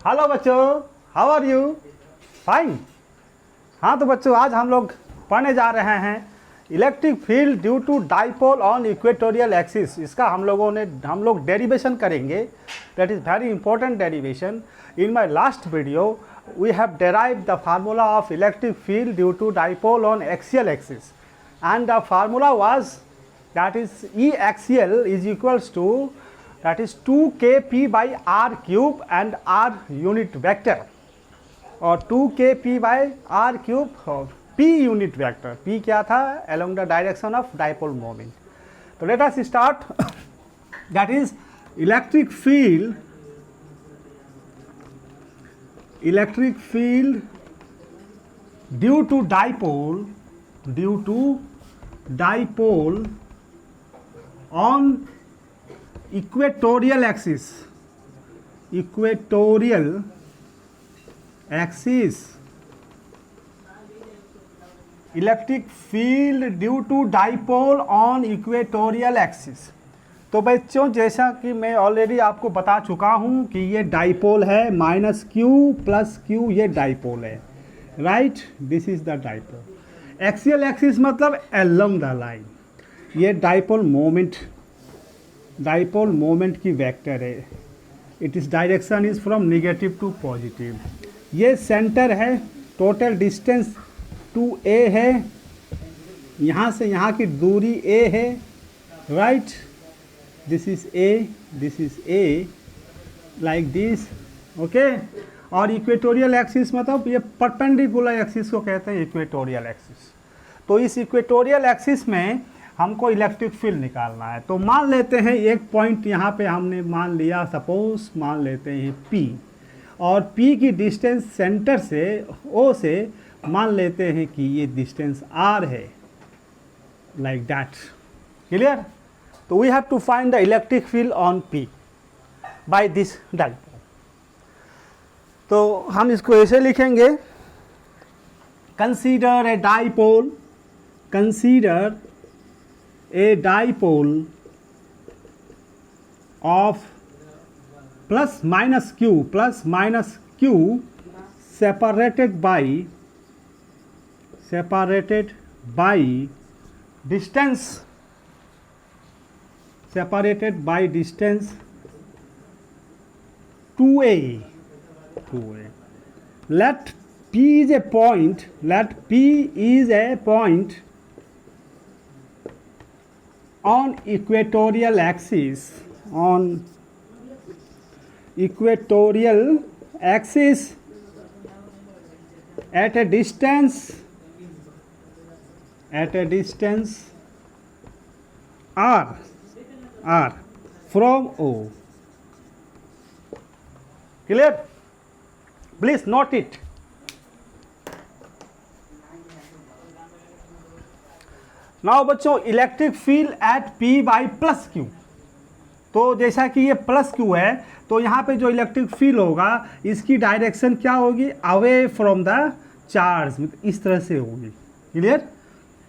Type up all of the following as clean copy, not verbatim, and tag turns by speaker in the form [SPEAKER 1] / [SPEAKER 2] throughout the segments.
[SPEAKER 1] Hello बच्चों, how are you? Fine. हाँ तो बच्चों, आज हम लोग पढ़ने जा रहे हैं electric field due to dipole on equatorial axis. इसका हम लोग डेरिवेशन करेंगे। That is very important derivation. In my last video we have derived the formula of electric field due to dipole on axial axis, and the formula was that is E axial is equals to that is 2kp by r cube and r unit vector, और 2kp by r cube p unit vector। p क्या था? along the direction of dipole moment। तो let us start। that is electric field due to dipole on equatorial axis electric field due to dipole on equatorial axis. तो बच्चों, जैसा कि मैं already आपको बता चुका हूं कि ये डाइपोल है, -q + q ये डाइपोल है, right. This is the dipole. Axial axis मतलब अलोंग द लाइन। ये डाइपोल मोमेंट की वेक्टर है। It is direction is from negative to positive. ये सेंटर है। टोटल डिस्टेंस 2a है। यहाँ से यहाँ की दूरी a है, right. This is a like this, okay. और इक्वेटोरियल एक्सिस मतलब ये परपेंडिकुलर एक्सिस को कहते हैं इक्वेटोरियल एक्सिस। तो इस इक्वेटोरियल एक्सिस में हमको इलेक्ट्रिक फील्ड निकालना है। तो मान लेते हैं एक पॉइंट यहाँ पे हमने मान लिया, सपोज मान लेते हैं P, और P की डिस्टेंस सेंटर से O से मान लेते हैं कि ये डिस्टेंस R है, लाइक दैट। क्लियर? तो we have to find the electric field on P by this dipole. तो हम इसको ऐसे लिखेंगे, consider a dipole of +- q separated by distance 2a। let p is a point on equatorial axis at a distance r from O। Clear? Please note it। Now बच्चों, electric field at P by +q। तो जैसा कि ये +q है, तो यहाँ पे जो इलेक्ट्रिक फील्ड होगा इसकी डायरेक्शन क्या होगी? अवे फ्रॉम द चार्ज, इस तरह से होगी। Clear?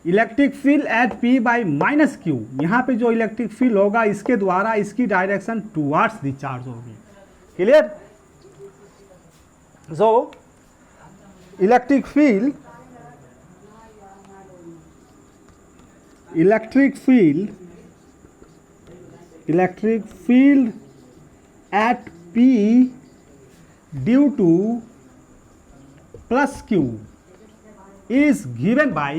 [SPEAKER 1] Electric field at P by -q, यहाँ पे जो इलेक्ट्रिक फील्ड होगा इसके द्वारा इसकी डायरेक्शन टुवार्ड्स द चार्ज होगी। Clear? So electric field at P due to +q is given by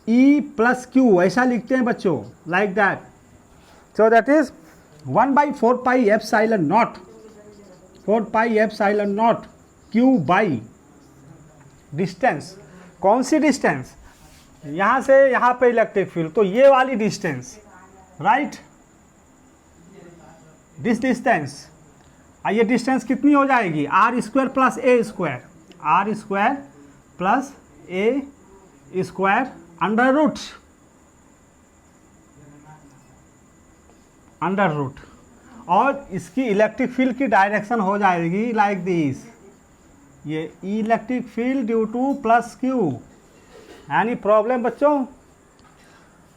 [SPEAKER 1] E + q। ऐसा लिखते हैं बच्चों, like that. So that is 1/4πε0 q by distance. कौन सी डिस्टेंस? यहाँ से यहाँ पे इलेक्ट्रिक फील्ड, तो ये वाली डिस्टेंस, राइट। दिस डिस्टेंस, ये डिस्टेंस कितनी हो जाएगी? r² + a² अंडर रूट, और इसकी इलेक्ट्रिक फील्ड की डायरेक्शन हो जाएगी लाइक दिस। ये electric field due to +q। Any problem बच्चों?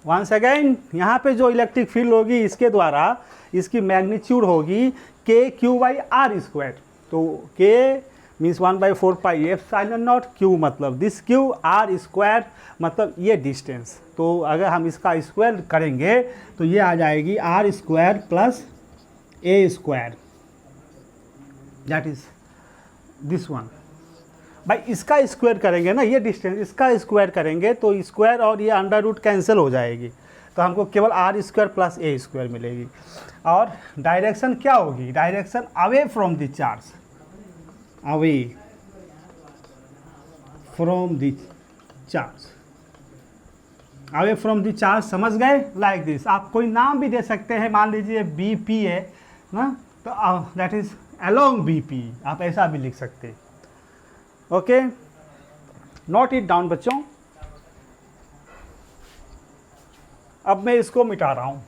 [SPEAKER 1] वंस अगेन यहाँ पे जो इलेक्ट्रिक फील्ड होगी इसके द्वारा इसकी मैग्नीट्यूड होगी के क्यू बाई आर स्क्वायर। तो K means 1/4 pi epsilon naught, Q मतलब दिस क्यू, आर स्क्वायर मतलब ये डिस्टेंस। तो अगर हम इसका स्क्वायर करेंगे तो ये आ जाएगी R square plus A square, that is this one. भाई इसका स्क्वायर करेंगे ना, ये डिस्टेंस इसका स्क्वायर करेंगे तो स्क्वायर और ये अंडर रूट कैंसिल हो जाएगी, तो हमको केवल आर स्क्वायर प्लस ए स्क्वायर मिलेगी। और डायरेक्शन क्या होगी, direction away from the charge, away from the charge, away from the charge, समझ गए? Like this. आप कोई नाम भी दे सकते हैं, मान लीजिए बी पी है ना, तो that is along B P, आप ऐसा भी लिख सकते हैं। ओके, नोट इट डाउन बच्चों। अब मैं इसको मिटा रहा हूं।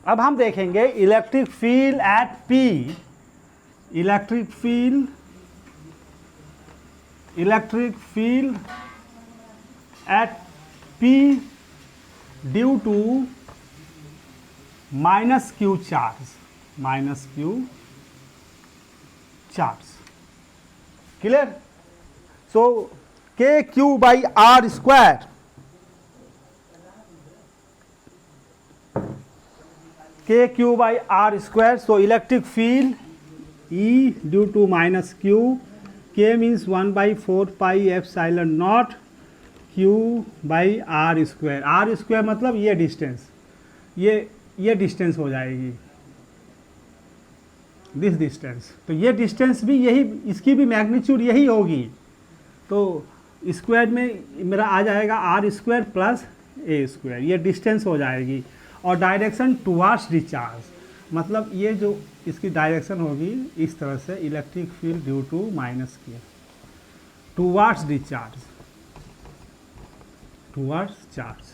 [SPEAKER 1] अब हम देखेंगे electric field at P, electric field at P due to minus Q charge, clear? So KQ by R square, KQ by R square, so electric field E due to minus Q, K means 1/4 pi epsilon naught Q by R square, R square मतलब ये distance, ये distance हो जाएगी, this distance. तो ये distance भी यही, इसकी भी मैग्नीट्यूड यही होगी, तो स्क्वायर में मेरा आ जाएगा आर स्क्वायर प्लस ए स्क्वायर, ये डिस्टेंस हो जाएगी। और डायरेक्शन टुवार्ड्स डिस्चार्ज, मतलब ये जो इसकी डायरेक्शन होगी इस तरह से, electric field due to minus किया टुवार्ड्स डिस्चार्ज, टुवार्ड्स चार्ज,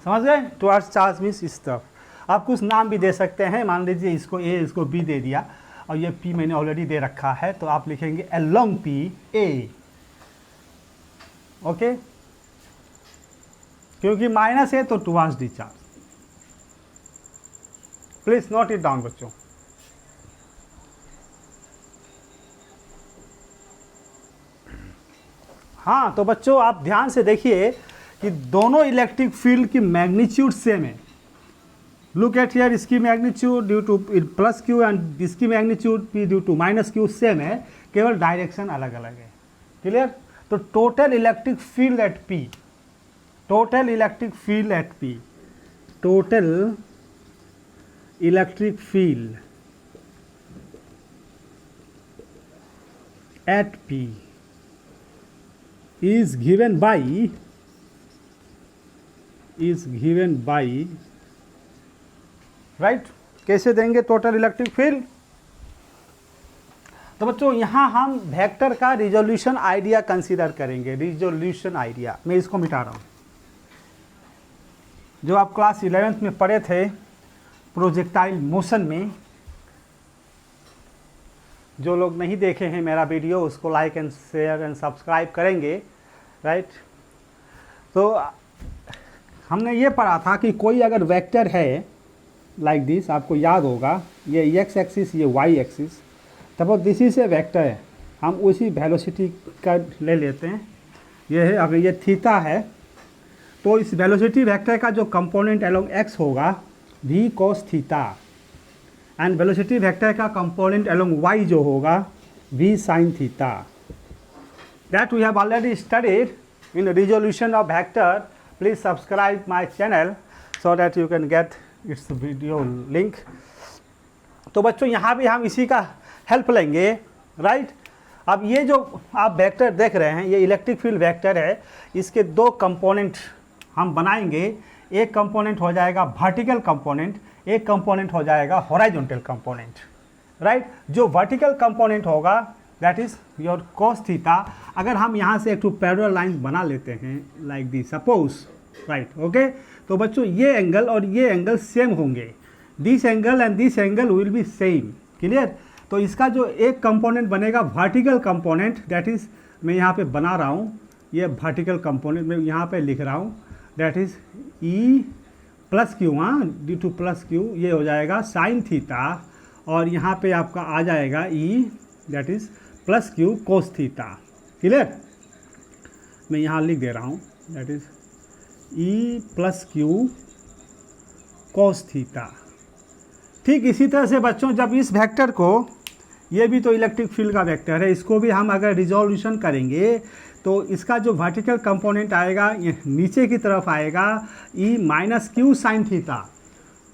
[SPEAKER 1] समझ गए? टुवार्ड्स चार्ज मीन्स इस तरफ। आप कुछ नाम भी दे सकते हैं, मान लीजिए इसको ए, इसको बी दे दिया, और ये पी मैंने ऑलरेडी दे रखा है, तो आप लिखेंगे अलोंग पी ए, ओके, क्योंकि माइनस है तो towards discharge. Please note it down बच्चों। हाँ, तो बच्चों आप ध्यान से देखिए कि दोनों इलेक्ट्रिक फील्ड की मैग्नीट्यूड सेम है। लुक एट हियर, इसकी magnitude due to plus Q and इसकी magnitude P due to minus Q same है, केवल डायरेक्शन अलग अलग है। क्लियर? तो total electric field at P, total electric field at P, total electric field at P is given by right. कैसे देंगे total electric field? तो बच्चों यहाँ हम वेक्टर का रिजोल्यूशन आइडिया कंसीडर करेंगे, रिजोल्यूशन आइडिया। मैं इसको मिटा रहा हूँ, जो आप क्लास 11th में पढ़े थे प्रोजेक्टाइल मोशन में। जो लोग नहीं देखे हैं मेरा वीडियो, उसको like and share and subscribe करेंगे, राइट। तो हमने ये पढ़ा था कि कोई अगर वेक्टर है लाइक दिस, आपको याद होगा ये एक्स एक्सिस, ये वाई एक्सिस, तब दिस इज ए वेक्टर है। हम उसी वेलोसिटी का ले लेते हैं, ये है, अगर ये थीटा है तो इस वेलोसिटी वेक्टर का जो कंपोनेंट अलोंग एक्स होगा v cos theta, and velocity vector का कंपोनेंट अलोंग y जो होगा v sin theta. That we have already studied in resolution of vector. Please subscribe my channel so that you can get its video link. तो बच्चों यहाँ भी हम इसी का हेल्प लेंगे, राइट। अब ये जो आप वेक्टर देख रहे हैं, ये इलेक्ट्रिक फील्ड वेक्टर है, इसके दो कंपोनेंट हम बनाएंगे। एक कंपोनेंट हो जाएगा वर्टिकल कंपोनेंट, एक कंपोनेंट हो जाएगा हॉरिजॉन्टल कंपोनेंट, राइट। जो वर्टिकल कंपोनेंट होगा that is your cos theta. अगर हम यहाँ से एक टू पैरेलल लाइन बना लेते हैं like this, suppose right okay. तो बच्चों ये एंगल और ये एंगल सेम होंगे, this angle and this angle will be same, clear. तो इसका जो एक कंपोनेंट बनेगा वर्टिकल कंपोनेंट, दैट इज़ मैं यहाँ पे बना रहा हूँ, ये वर्टिकल कंपोनेंट मैं यहाँ पे लिख रहा हूँ, that is E plus Q, हाँ डी टू प्लस क्यू, ये हो जाएगा साइन थीटा, और यहाँ पे आपका आ जाएगा E that is plus Q cos theta, clear. मैं यहाँ लिख दे रहा हूँ that is E plus Q cos theta. ठीक इसी तरह से बच्चों जब इस वेक्टर को, ये भी तो इलेक्ट्रिक फील्ड का वेक्टर है, इसको भी हम अगर रिजोल्यूशन करेंगे तो इसका जो वर्टिकल कंपोनेंट आएगा ये नीचे की तरफ आएगा E minus Q sine theta,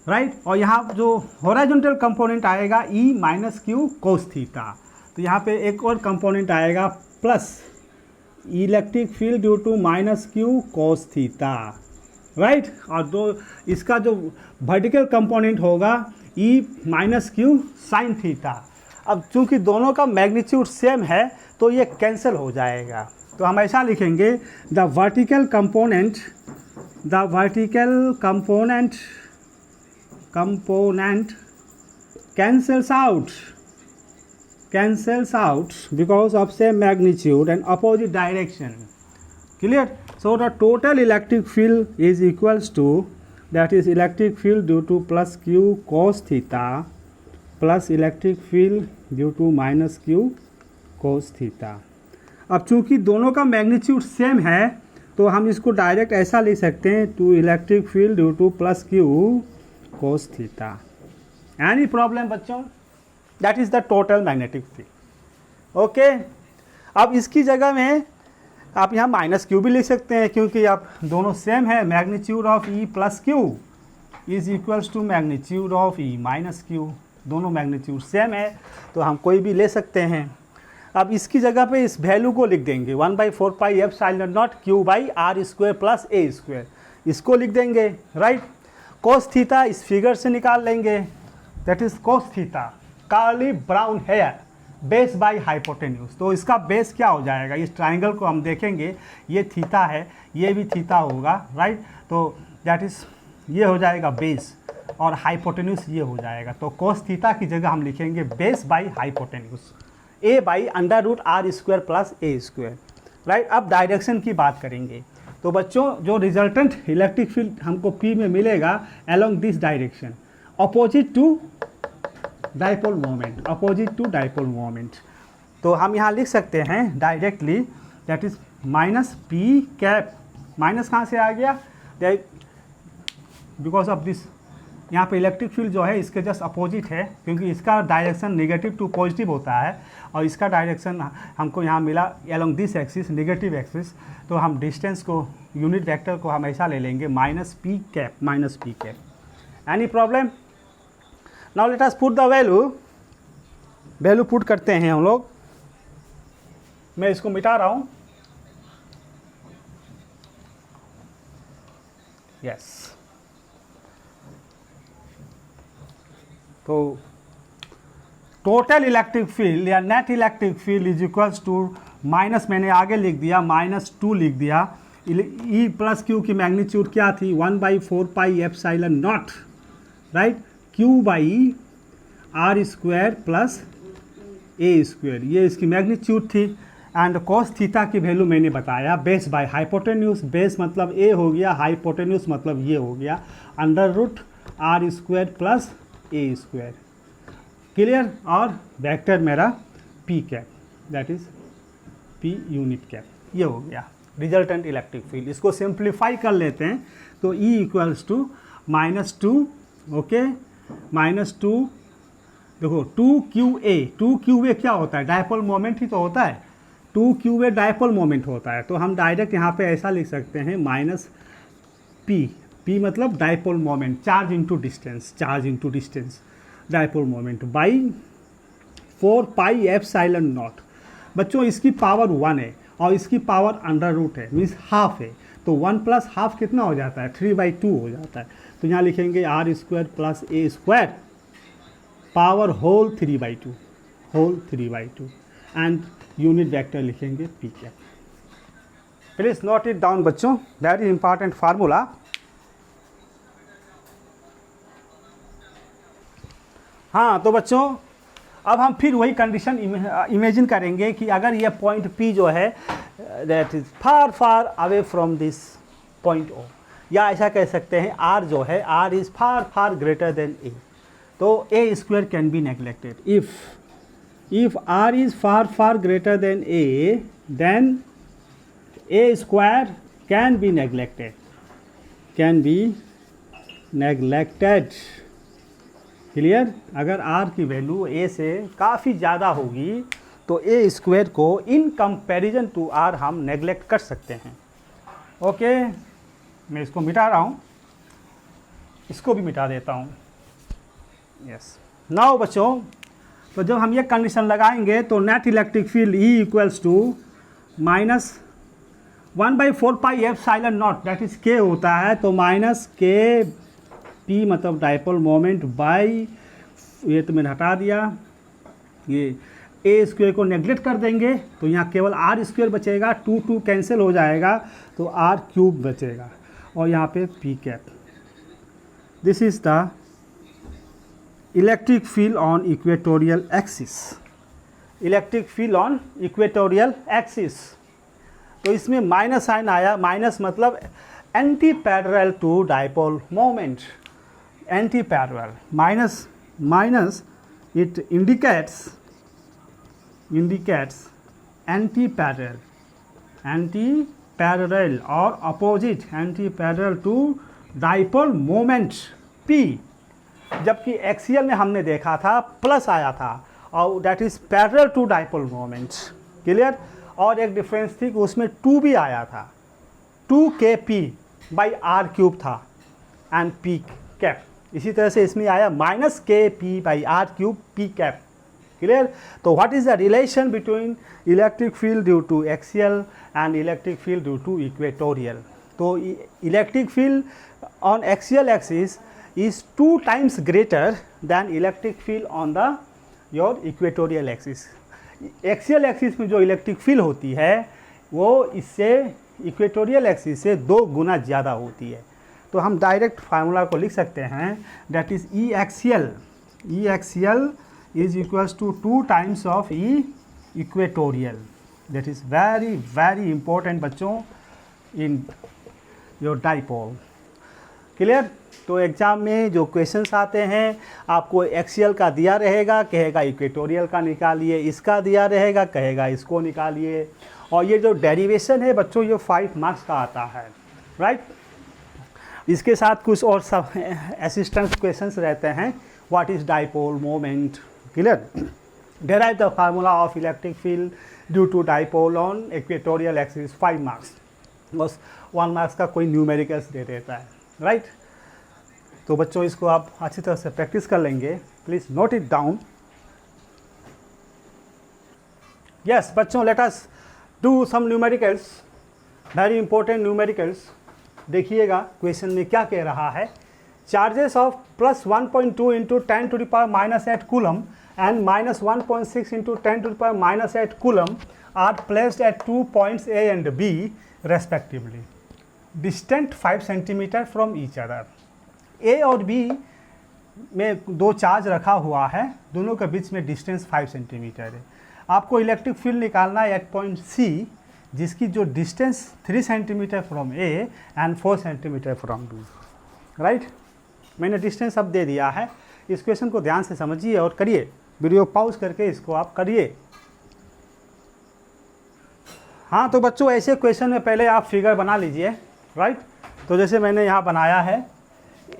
[SPEAKER 1] right. और यहाँ जो हॉरिजॉन्टल कंपोनेंट आएगा E minus Q cos theta. तो यहाँ पे एक और कंपोनेंट आएगा plus electric field due to minus Q cos theta, right. और दो इसका जो वर्टिकल कंपोनेंट होगा E minus Q sine theta. अब चूंकि दोनों का मैग्नीट्यूड सेम है तो ये कैंसिल हो जाएगा, तो हम ऐसा लिखेंगे the vertical component cancels out because of same magnitude and opposite direction, clear. So the total electric field is equals to, that is electric field due to plus q cos theta plus electric field due to minus q cos theta। अब चूंकि दोनों का magnitude same है तो हम इसको direct ऐसा लिख सकते हैं, two electric field due to plus Q cos theta. Any problem बच्चों? That is the total magnetic field, okay. अब इसकी जगह में आप यहाँ माइनस क्यू भी लिख सकते हैं, क्योंकि आप दोनों सेम है, magnitude of E plus Q is equals to magnitude of E minus Q, दोनों मैग्नीट्यूड सेम है तो हम कोई भी ले सकते हैं। अब इसकी जगह पे इस वैल्यू को लिख देंगे 1/4 pi epsilon naught Q by R square plus A square, इसको लिख देंगे, राइट। कोस थीटा इस फिगर से निकाल लेंगे, that is cos theta curly brown hair base by hypotenuse. तो इसका बेस क्या हो जाएगा, इस ट्राइंगल को हम देखेंगे, ये थीटा है, ये भी थीटा होगा, राइट। तो दैट इज ये हो जाएगा बेस और हाइपोटेन्यूज ये हो जाएगा। तो कोस थीटा की जगह हम लिखेंगे base by hypotenuse, A by under root R square plus A square, right. अब डायरेक्शन की बात करेंगे तो बच्चों जो रिजल्टेंट इलेक्ट्रिक फील्ड हमको पी में मिलेगा along this direction, opposite to dipole moment, opposite to dipole moment. तो हम यहाँ लिख सकते हैं directly that is minus P cap, minus कहाँ से आ गया, बिकॉज ऑफ दिस, यहाँ पे इलेक्ट्रिक फील्ड जो है इसके जस्ट अपोजिट है, क्योंकि इसका डायरेक्शन नेगेटिव टू पॉजिटिव होता है और इसका डायरेक्शन हमको यहाँ मिला along this axis, negative axis. तो हम डिस्टेंस को, यूनिट वेक्टर को हम ऐसा ले लेंगे minus P cap, minus P cap. Any problem? Now let us put the value put करते हैं हम लोग। मैं इसको मिटा रहा हूँ, यस। तो टोटल इलेक्ट्रिक फील्ड या net electric field is equals to minus, मैंने आगे लिख दिया -2 लिख दिया, ई प्लस क्यू की मैग्नीट्यूड क्या थी 1/4 pi epsilon naught, right, Q by R square plus A square, ये इसकी मैग्नीट्यूड थी। एंड कोस थीटा की वैल्यू मैंने बताया बेस बाय हाइपोटेन्यूज, बेस मतलब ए हो गया, हाइपोटेन्यूज मतलब ये हो गया under root R square plus ए स्क्वायर, क्लियर। और वेक्टर मेरा P cap, that is P unit cap, ये हो गया रिजल्टेंट इलेक्ट्रिक फील्ड। इसको सिंप्लीफाई कर लेते हैं तो ई इक्वल्स टू -2, ओके, -2, देखो 2QA क्या होता है, डायपोल मोमेंट ही तो होता है, 2QA डायपोल मोमेंट होता है। तो हम डायरेक्ट यहाँ पे ऐसा लिख सकते हैं माइनस पी मतलब dipole moment, charge into distance, dipole moment by 4 pi epsilon not. बच्चों इसकी पावर 1 है और इसकी पावर अंडर रूट है, मीन्स हाफ है, तो 1 प्लस हाफ कितना हो जाता है, 3/2 हो जाता है। तो यहाँ लिखेंगे r square plus A square power whole 3/2 and unit vector लिखेंगे P cap. Please note it down बच्चों, वेरी इंपॉर्टेंट फार्मूला। हाँ तो बच्चों अब हम फिर वही कंडीशन इमेजिन करेंगे कि अगर ये पॉइंट P जो है that is far far away from this point O, या ऐसा कह सकते हैं R जो है R is far far greater than A, तो A square can be neglected. If R is far far greater than A, then A square can be neglected. Clear? अगर R की वैल्यू A से काफ़ी ज़्यादा होगी तो A स्क्वायर को in comparison to R हम नेग्लेक्ट कर सकते हैं। ओके, मैं इसको मिटा रहा हूँ, इसको भी मिटा देता हूँ। यस, नाउ बच्चों, तो जब हम ये कंडीशन लगाएंगे तो net electric field E equals to minus 1/4πε0 that is K होता है, तो माइनस K P मतलब डाइपोल मोमेंट बाई, ये तो मैंने हटा दिया, ये A स्क्वायर को नेग्लेक्ट कर देंगे तो यहाँ केवल R स्क्वायर बचेगा, 2 कैंसिल हो जाएगा तो R क्यूब बचेगा, और यहाँ पे P cap. This is the electric field on equatorial axis. Electric field on equatorial axis, तो इसमें माइनस साइन आया, माइनस मतलब anti parallel to dipole moment, anti parallel, minus it indicates anti-parallel or opposite anti-parallel to dipole moment P, जबकि axial में हमने देखा था plus आया था और that is parallel to dipole moment. Clear? और एक डिफरेंस थी कि उसमें 2 भी आया था, 2kp/r³ था एंड P कैप। इसी तरह से इसमें आया -kp/r³ P कैप। क्लियर? तो what is the relation between electric field due to axial and electric field due to equatorial? तो electric field on axial axis is 2 times greater than electric field on the your equatorial axis. Axial axis में जो electric field होती है वो इससे equatorial axis से 2 गुना ज़्यादा होती है। तो हम डायरेक्ट फार्मूला को लिख सकते हैं, that is E axial is equals to 2 times of E equatorial. That is very very important बच्चों इन योर डाइपोल। क्लियर? तो एग्ज़ाम में जो क्वेश्चंस आते हैं आपको एक्सियल का दिया रहेगा, कहेगा इक्वेटोरियल का निकालिए, इसका दिया रहेगा, कहेगा इसको निकालिए, और ये जो डेरिवेशन है बच्चों ये 5 मार्क्स का आता है, राइट? इसके साथ कुछ और सब असिस्टेंस क्वेश्चंस रहते हैं, what is dipole moment, clear? Derive the formula of electric field due to dipole on equatorial axis, 5 marks, बस 1 मार्क्स का कोई न्यूमेरिकल्स दे देता है, राइट? तो बच्चों इसको आप अच्छी तरह से प्रैक्टिस कर लेंगे, please note it down. Yes बच्चों, let us do some numericals, very important numericals. देखिएगा क्वेश्चन में क्या कह रहा है, charges of +1.2 × 10⁻⁻8 coulomb and -1.6 × 10⁻⁻8 coulomb are placed at 2 points A and B respectively, distant 5 cm from each other। A और B में 2 charge रखा हुआ है, दोनों के बीच में डिस्टेंस 5 सेंटीमीटर है। आपको इलेक्ट्रिक फील्ड निकालना है एट पॉइंट C, जिसकी जो distance 3 centimetre from A and 4 centimetre from B, right? मैंने डिस्टेंस अब दे दिया है। इस क्वेश्चन को ध्यान से समझिए और करिए, वीडियो पॉज करके इसको आप करिए। हाँ तो बच्चों ऐसे क्वेश्चन में पहले आप फिगर बना लीजिए, राइट? तो जैसे मैंने यहाँ बनाया है,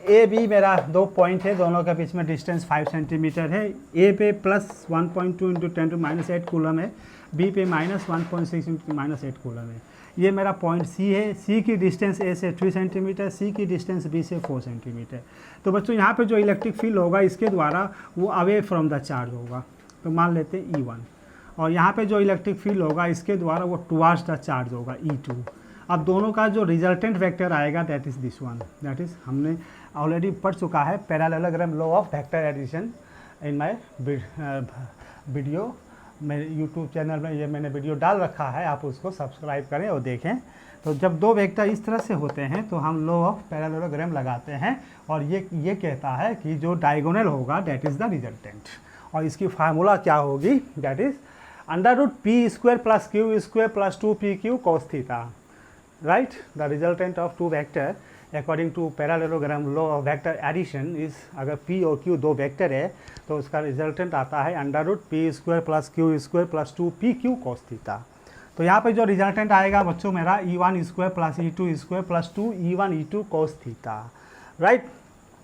[SPEAKER 1] ए बी मेरा 2 पॉइंट है, दोनों के बीच में डिस्टेंस 5 सेंटीमीटर है। ए पे +1.2 × 10⁻8 कूलम है, बी पे -1.6 × -8 कूलम है। ये मेरा पॉइंट सी है, सी की डिस्टेंस ए से 3 सेंटीमीटर, सी की डिस्टेंस बी से 4 सेंटीमीटर। तो बच्चों यहाँ पे जो इलेक्ट्रिक फील्ड होगा इसके द्वारा वो अवे फ्रॉम द चार्ज होगा, तो मान लेते हैं E1, और यहाँ पे जो इलेक्ट्रिक फील्ड होगा इसके द्वारा वो टुवार्ड्स द चार्ज होगा E2। अब दोनों का जो रिजल्टेंट वेक्टर आएगा that is this one, that is हमने ऑलरेडी पढ़ चुका है, parallelogram law of vector addition in my video. मेरे यूट्यूब चैनल में ये मैंने वीडियो डाल रखा है, आप उसको सब्सक्राइब करें और देखें। तो जब दो वेक्टर इस तरह से होते हैं तो हम लॉ ऑफ पैरेललोग्राम लगाते हैं और ये कहता है कि जो डायगोनल होगा दैट इज़ द रिजल्टेंट, और इसकी फार्मूला क्या होगी, that is √p² + q² + 2pq cos theta, right. The resultant of two vector according to parallelogram law of vector addition is, अगर p और q दो वेक्टर है तो उसका रिजल्टेंट आता है √p² + q² + 2pq cos theta. तो यहाँ पे जो रिजल्टेंट आएगा बच्चों मेरा e1² + e2² + 2e1e2 cos theta, right.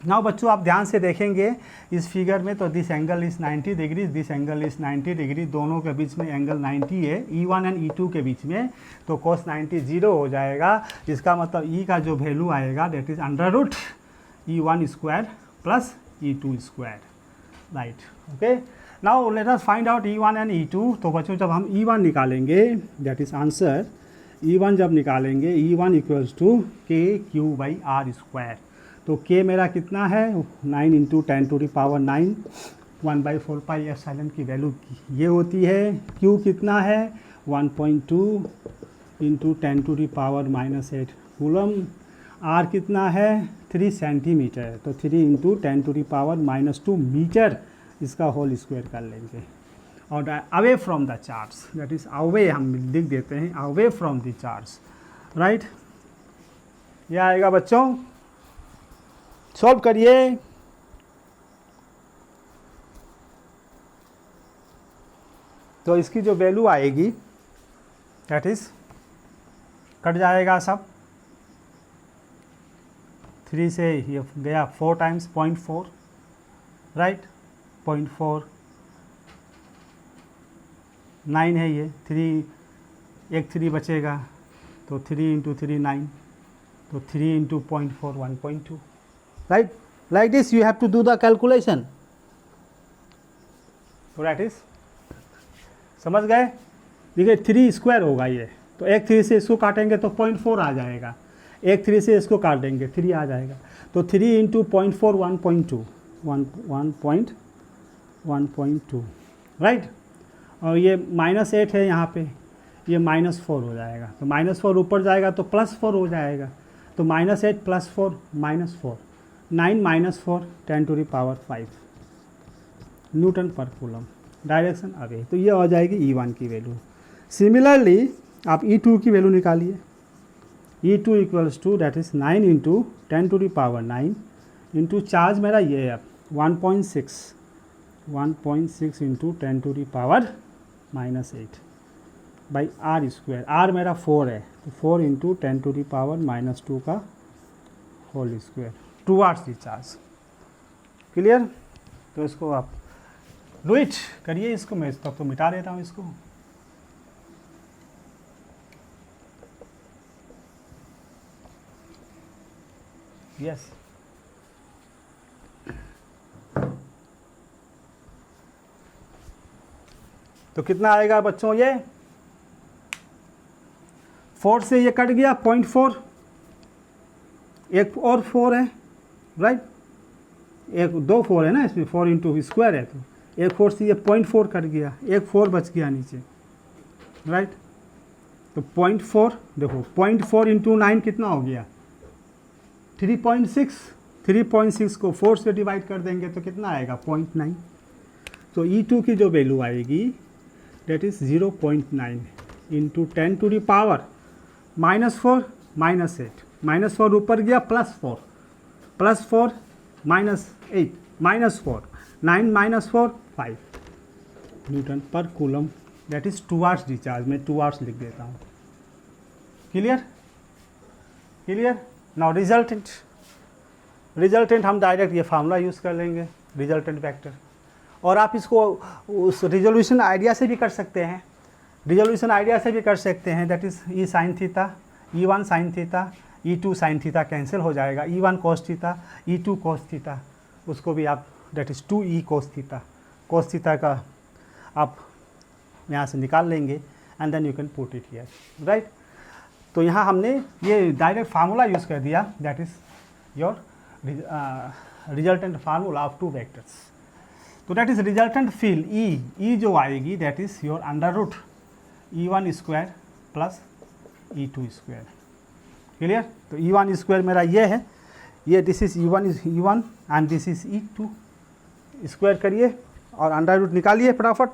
[SPEAKER 1] Now बच्चों आप ध्यान से देखेंगे इस फिगर में, तो this angle is 90 degree, this angle is 90 degree, दोनों के बीच में एंगल 90 है, e1 एंड e2 के बीच में, तो cos 90 0 हो जाएगा। इसका मतलब e का जो वैल्यू आएगा that is √e1² + e2², right. Okay, now let us find out e1 and e2। तो बच्चों जब हम e1 निकालेंगे दैट इज़ आंसर, e1 जब निकालेंगे e1 = kq/r², तो k मेरा कितना है 9 × 10⁻⁹ 1/4πε की वैल्यू ये होती है। q कितना है 1.2 × 10⁻⁻8 कूलम। r कितना है 3 सेंटीमीटर, तो 3 × 10⁻⁻2 मीटर इसका होल स्क्वायर कर लेंगे। और away from the charge, that is away, हम लिख देते हैं away from the charge, right. यह आएगा बच्चों, सॉल्व करिए। तो इसकी जो वैल्यू आएगी दैट इज कट जाएगा सब, 3 से ये गया 4 टाइम्स 0.4, राइट, 0.4, 9 है ये, एक 3 बचेगा, तो 3 × 3 9, तो 3 × 0.4 1.2, right, like this you have to do the calculation, so that is, समझ गए। देखिए 3² होगा ये, तो एक 3 से इसको काटेंगे तो 0.4 आ जाएगा, एक 3 से इसको काट देंगे 3 आ जाएगा, तो 3 × 0.4 1.2 1.2, राइट। और ये -8 है यहाँ पे, ये -4 हो जाएगा, तो -4 ऊपर जाएगा तो +4 हो जाएगा, तो -8 + 4 -4, 9 - 4 10⁵ न्यूटन पर कूलम, डायरेक्शन अवे। तो ये हो जाएगी e1 की वैल्यू। सिमिलरली आप e2 की वैल्यू निकालिए, e2 = that is 9 × 10⁹ into charge मेरा ये है 1.6 × 10⁻⁻8/r², r मेरा 4 है, तो 4 × 10⁻⁻2 का whole square towards the charge. Clear. तो इसको आप डू इट करिए, इसको मैं तब तो मिटा देता हूँ इसको। यस, तो कितना आएगा बच्चों, ये 4 से ये कट गया 0.4, एक और 4 है, राइट, एक 2 4 है ना इसमें, 4 × स्क्वायर है, तो एक 4 से ये 0.4 कट गया, एक 4 बच गया नीचे, राइट। तो 0.4 देखो, 0.4 × 9 कितना हो गया 3.6, 3.6 को 4 से डिवाइड कर देंगे तो कितना आएगा 0.9। तो e2 की जो वैल्यू आएगी दैट इज़ 0.9 × 10⁻⁻4 -8, -4 ऊपर गया +4 +4 -8 -4 9 - 4 5 न्यूटन पर coulomb, that is towards the charge. मैं टुवार्ड्स लिख देता हूँ। Clear, clear. नाउ रिजल्टेंट हम डायरेक्ट ये फार्मूला यूज़ कर लेंगे, रिजल्टेंट वेक्टर। और आप इसको उस रिजोल्यूशन आइडिया से भी कर सकते हैं, रिजोल्यूशन आइडिया से भी कर सकते हैं, that is e sin theta, e1 sin theta, e2 sin theta cancel हो जाएगा, e1 cos theta, e2 cos theta, उसको भी आप that is 2e cos theta, cos theta का आप यहाँ से निकाल लेंगे and then you can put it here, right. तो यहाँ हमने ये डायरेक्ट फार्मूला यूज़ कर दिया, that is your resultant formula of two vectors. तो that is resultant field E जो आएगी that is your √e1² + e2², clear. तो E1 स्क्वायर मेरा ये है, ये this is E1 and this is E2। Square करिए और अंडर रूट निकालिए फटाफट।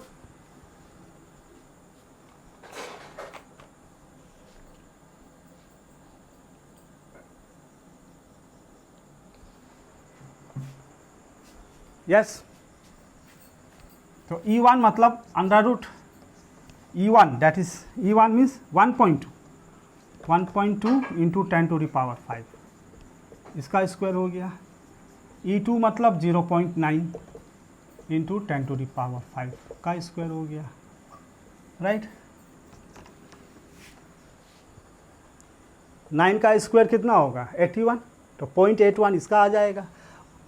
[SPEAKER 1] यस, तो E1 मतलब under root E1, that is E1 means 1.2 into 10 to the power 5, इसका स्क्वायर हो गया। E2 मतलब 0.9 इंटू 10 टू द पावर 5 का स्क्वायर हो गया, राइट। 9 का स्क्वायर कितना होगा 81, तो 0.81 इसका आ जाएगा।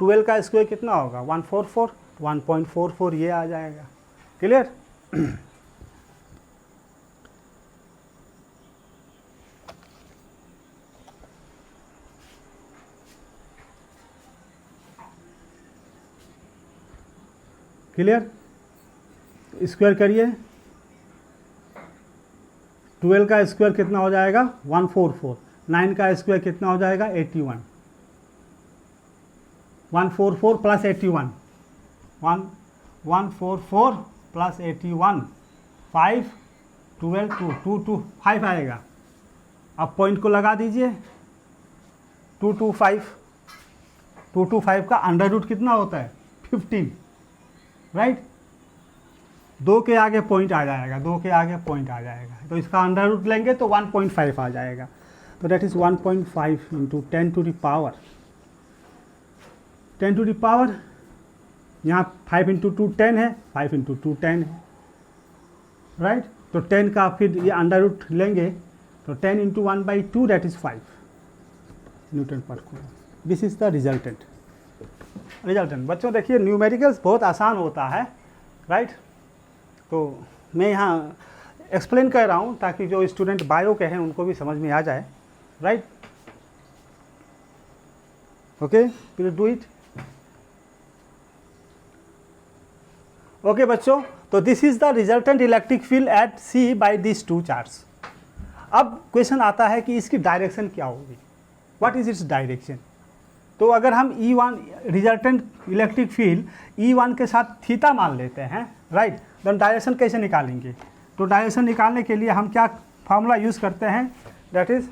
[SPEAKER 1] 12 का स्क्वायर कितना होगा 144, 1.44 ये आ जाएगा। क्लियर। क्लियर, स्क्वायर करिए। 12 का स्क्वायर कितना हो जाएगा 144, 9 का स्क्वायर कितना हो जाएगा 81, 144 प्लस 81, 144 प्लस 81, 5, 12, 2, 5 आएगा। अब पॉइंट को लगा दीजिए, 225 का अंडर रूट कितना होता है 15, राइट। 2 के आगे पॉइंट आ जाएगा, 2 के आगे पॉइंट आ जाएगा, तो इसका अंडर रूट लेंगे तो 1.5 आ जाएगा। तो that is 1.5 into 10 to the power, 10 to the power, यहाँ 5 इंटू 2 10 है, 5 इंटू 2 10 है, राइट। तो 10 का फिर ये अंडर रूट लेंगे तो 10 इंटू 1/2 दैट इज़ 5 न्यूटन पर coulomb. This is the resultant. बच्चों देखिए न्यूमेरिकल्स बहुत आसान होता है, राइट। तो मैं यहाँ एक्सप्लेन कर रहा हूँ ताकि जो स्टूडेंट बायो के हैं उनको भी समझ में आ जाए, right. Okay, please do it. Okay बच्चों, तो this is the resultant electric field at C by this 2 charge. अब क्वेश्चन आता है कि इसकी डायरेक्शन क्या होगी, व्हाट इज इट्स डायरेक्शन। तो अगर हम E1 resultant electric field E1 के साथ थीटा मान लेते हैं, राइट, तो डायरेक्शन कैसे निकालेंगे। तो डायरेक्शन निकालने के लिए हम क्या फार्मूला यूज़ करते हैं, दैट इज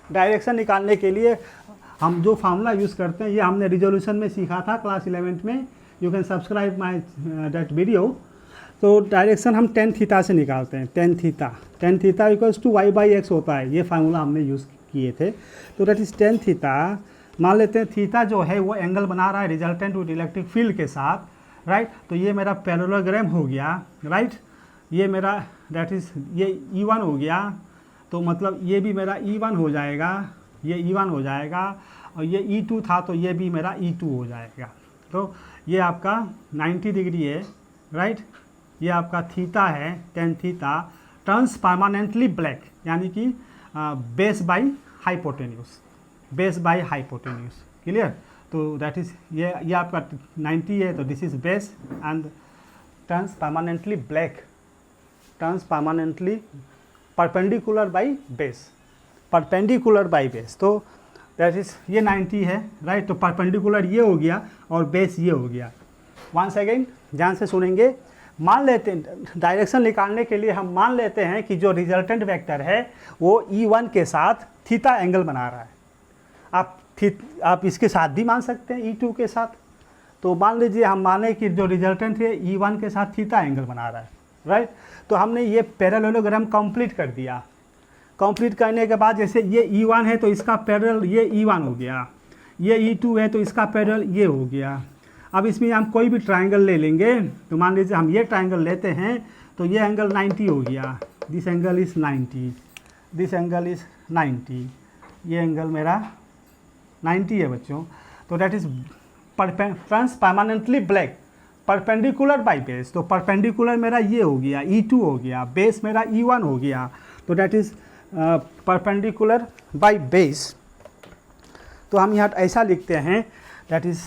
[SPEAKER 1] डायरेक्शन निकालने के लिए हम जो फार्मूला यूज़ करते हैं ये हमने रिजोल्यूशन में सीखा था क्लास 11 में। You can subscribe my that video. तो डायरेक्शन हम टेन थीटा से निकालते हैं, tan theta equals to y/x होता है, ये फार्मूला हमने यूज़ किए थे। तो दैट इज़ टेन थीटा, मान लेते हैं थीटा जो है वो एंगल बना रहा है रिजल्टेंट विद इलेक्ट्रिक फील्ड के साथ, राइट। तो ये मेरा पैरेललोग्राम हो गया, राइट। ये मेरा दैट इज़ ये E1 हो गया, तो मतलब ये भी मेरा E1 हो जाएगा, ये E1 हो जाएगा, और ये E2 था तो ये भी मेरा E2 हो जाएगा। तो ये आपका 90 डिग्री है, राइट। ये आपका थीटा है, tan theta turns permanently black, यानी कि बेस बाई हाइपोटेन्यूस, क्लियर। तो दैट इज़ ये आपका 90 है, तो this is base and turns permanently black, turns permanently perpendicular by base, तो दैट इज़ ये 90 है, राइट। तो परपेंडिकुलर ये हो गया और बेस ये हो गया। वंस अगेन ध्यान से सुनेंगे। मान लेते हैं डायरेक्शन निकालने के लिए हम मान लेते हैं कि जो रिजल्टेंट वेक्टर है वो E1 के साथ थीटा एंगल बना रहा है। आप इसके साथ भी मान सकते हैं E2 के साथ। तो मान लीजिए हम माने कि जो रिजल्टेंट है E1 के साथ थीटा एंगल बना रहा है, राइट। तो हमने ये पैरेललोग्राम कंप्लीट कर दिया। कंप्लीट करने के बाद जैसे ये E1 है तो इसका पैरेलल ये E1 हो गया, ये E2 है तो इसका पैरेलल ये हो गया। अब इसमें हम कोई भी ट्रायंगल ले लेंगे, तो मान लीजिए हम ये ट्रायंगल लेते हैं तो ये एंगल 90 हो गया, this angle is 90, this angle is 90, ये एंगल मेरा 90 है बच्चों। तो that is turns permanently black, perpendicular by base. तो परपेंडिकुलर मेरा ये हो गया E2 हो गया, बेस मेरा E1 हो गया। तो that is perpendicular by base. तो हम यहाँ ऐसा लिखते हैं, दैट इज़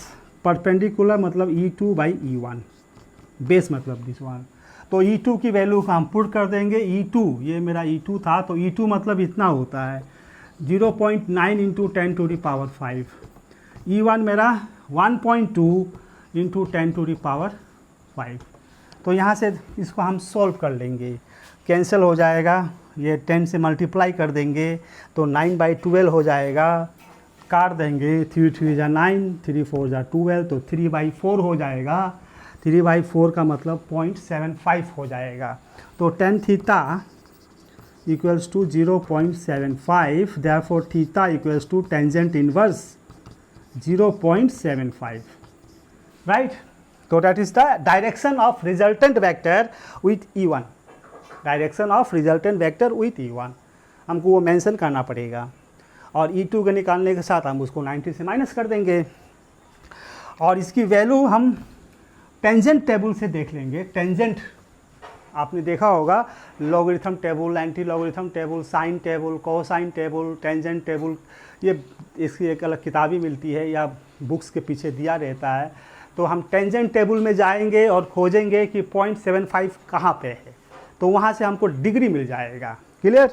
[SPEAKER 1] परपेंडिकुलर मतलब E2 बाई E1, बेस मतलब दिस वन। तो E2 की वैल्यू हम पुट कर देंगे। E2 ये मेरा E2 था, तो E2 मतलब इतना होता है 0.9 into 10 to the power 5। E1 मेरा 1.2 इंटू 10 टू द पावर 5। तो यहाँ से इसको हम सॉल्व कर लेंगे, कैंसिल हो जाएगा, ये 10 से मल्टीप्लाई कर देंगे तो 9/12 हो जाएगा, काट देंगे, 3 3 जा 9, 3 4 जा 12, तो 3/4 हो जाएगा। 3/4 का मतलब 0.75 हो जाएगा। तो tan theta equals to 0.75, therefore theta equals to tangent inverse 0.75, right. तो that is the direction of resultant vector with E1, direction of resultant vector with E1 हमको वो मेंशन करना पड़ेगा। और E2 के निकालने के साथ हम उसको 90 से माइनस कर देंगे और इसकी वैल्यू हम टेंजेंट टेबल से देख लेंगे। टेंजेंट आपने देखा होगा, logarithm table, anti logarithm table, sine table, cosine table, tangent table, ये इसकी एक अलग किताब ही मिलती है या बुक्स के पीछे दिया रहता है। तो हम टेंजेंट टेबल में जाएंगे और खोजेंगे कि 0.75 कहाँ पे है, तो वहाँ से हमको डिग्री मिल जाएगा। क्लियर।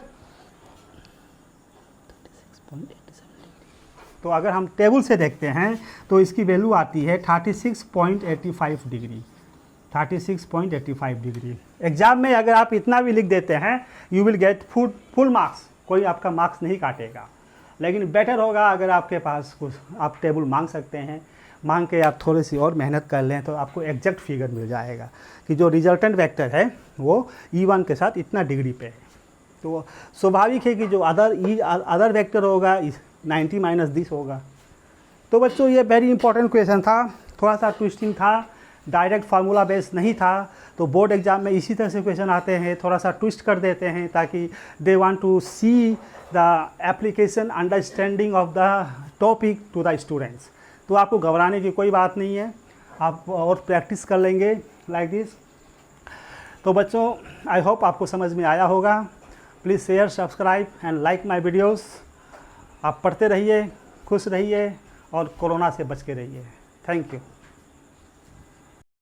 [SPEAKER 1] तो अगर हम टेबल से देखते हैं तो इसकी वैल्यू आती है 36.85 डिग्री, 36.85 डिग्री। एग्ज़ाम में अगर आप इतना भी लिख देते हैं you will get full marks, कोई आपका मार्क्स नहीं काटेगा। लेकिन बेटर होगा अगर आपके पास कुछ आप टेबल मांग सकते हैं, मांग के आप थोड़ी सी और मेहनत कर लें तो आपको एग्जैक्ट फिगर मिल जाएगा कि जो रिजल्टेंट वेक्टर है वो E1 के साथ इतना डिग्री पे है। तो स्वाभाविक है कि जो अदर वेक्टर होगा 90 माइनस दिस होगा। तो बच्चों ये वेरी इंपॉर्टेंट क्वेश्चन था, थोड़ा सा ट्विस्टिंग था, डायरेक्ट फार्मूला बेस नहीं था। तो बोर्ड एग्जाम में इसी तरह से क्वेश्चन आते हैं, थोड़ा सा ट्विस्ट कर देते हैं ताकि they want to see the application understanding of the topic to the students. तो आपको घबराने की कोई बात नहीं है, आप और प्रैक्टिस कर लेंगे लाइक दिस। तो बच्चों आई होप आपको समझ में आया होगा। Please share, subscribe and like my videos. आप पढ़ते रहिए, खुश रहिए और कोरोना से बच के रहिए। Thank you.